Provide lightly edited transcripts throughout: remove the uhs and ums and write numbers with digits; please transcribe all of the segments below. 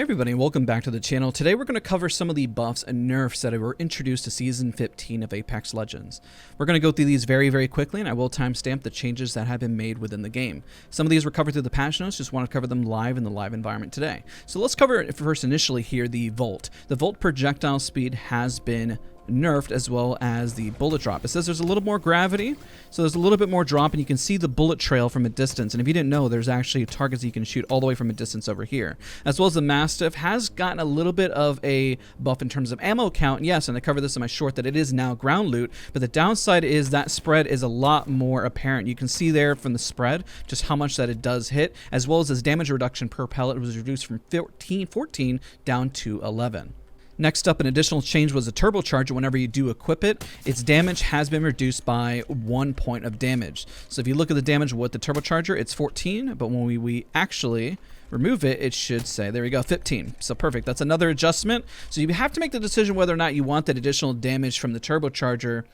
Hey everybody, and welcome back to the channel. Today we're going to cover some of the buffs and nerfs that were introduced to Season 15 of Apex Legends. We're going to go through these very quickly, and I will timestamp the changes that have been made within the game. Some of these were covered through the patch notes, just want to cover them live in the live environment today. So let's cover first initially here the Volt. The Volt projectile speed has been nerfed, as well as the bullet drop. It says there's a little more gravity, so there's a little bit more drop, and you can see the bullet trail from a distance. And if you didn't know, there's actually targets that you can shoot all the way from a distance over here. As well as the Mastiff has gotten a little bit of a buff in terms of ammo count. Yes, and I covered this in my short that it is now ground loot, but the downside is that spread is a lot more apparent. You can see there from the spread just how much that it does hit, as well as its damage reduction per pellet was reduced from 14 down to 11. Next up, an additional change was a turbocharger. Whenever you do equip it, its damage has been reduced by 1 point of damage. So if you look at the damage with the turbocharger, it's 14, but when we actually remove it, it should say, there we go, 15. So perfect. That's another adjustment. So you have to make the decision whether or not you want that additional damage from the turbocharger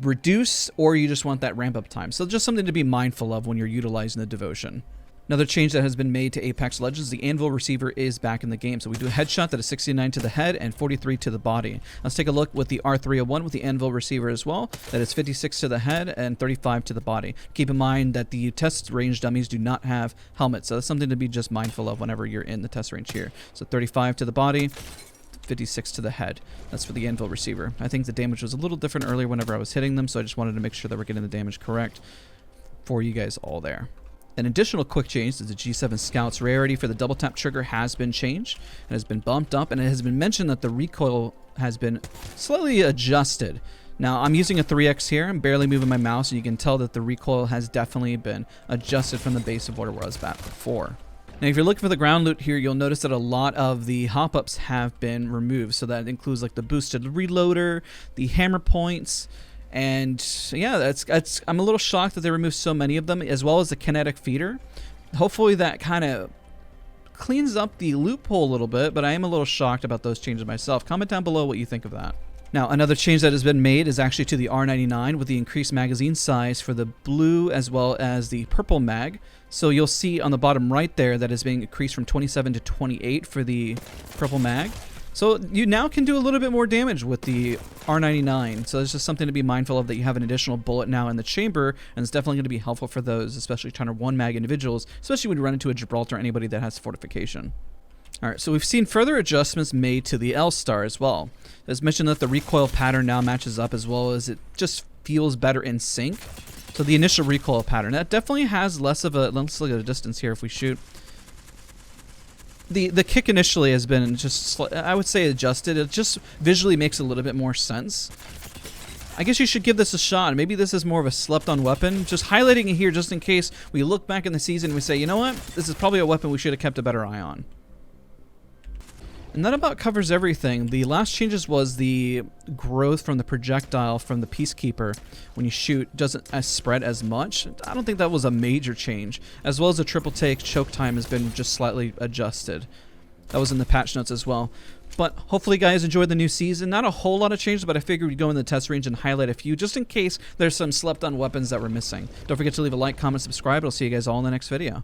reduce, or you just want that ramp up time. So just something to be mindful of when you're utilizing the devotion. Another change that has been made to Apex Legends, the Anvil receiver is back in the game. So we do a headshot that is 69 to the head and 43 to the body. Let's take a look with the R301 with the Anvil receiver as well. That is 56 to the head and 35 to the body. Keep in mind that the test range dummies do not have helmets, so that's something to be just mindful of whenever you're in the test range here. So 35 to the body, 56 to the head. That's for the Anvil receiver. I think the damage was a little different earlier whenever I was hitting them, so I just wanted to make sure that we're getting the damage correct for you guys all there. An additional quick change is the G7 Scout's rarity for the double tap trigger has been changed and has been bumped up, and it has been mentioned that the recoil has been slightly adjusted. Now I'm using a 3x here, I'm barely moving my mouse, and you can tell that the recoil has definitely been adjusted from the base of what it was back before. Now if you're looking for the ground loot here, you'll notice that a lot of the hop-ups have been removed, so that includes like the boosted reloader, the hammer points, and yeah, I'm a little shocked that they removed so many of them, as well as the kinetic feeder. Hopefully that kind of cleans up the loophole a little bit, but I am a little shocked about those changes myself. Comment down below what you think of that. Now, another change that has been made is actually to the R99 with the increased magazine size for the blue as well as the purple mag. So you'll see on the bottom right there that is being increased from 27 to 28 for the purple mag. So you now can do a little bit more damage with the R99. So it's just something to be mindful of, that you have an additional bullet now in the chamber, and it's definitely going to be helpful for those, especially trying to one mag individuals, especially when you run into a Gibraltar or anybody that has fortification. Alright, so we've seen further adjustments made to the L-Star as well. As mentioned, that the recoil pattern now matches up, as well as it just feels better in sync. So the initial recoil pattern, that definitely has less of a, let's look at a distance here if we shoot. The kick initially has been just, I would say, adjusted. It just visually makes a little bit more sense. I guess you should give this a shot. Maybe this is more of a slept-on weapon. Just highlighting it here just in case we look back in the season and we say, you know what? This is probably a weapon we should have kept a better eye on. And that about covers everything. The last changes was the growth from the projectile from the Peacekeeper. When you shoot, doesn't spread as much. I don't think that was a major change. As well as the triple take choke time has been just slightly adjusted. That was in the patch notes as well. But hopefully you guys enjoyed the new season. Not a whole lot of changes, but I figured we'd go in the test range and highlight a few just in case there's some slept on weapons that we're missing. Don't forget to leave a like, comment, subscribe. I'll see you guys all in the next video.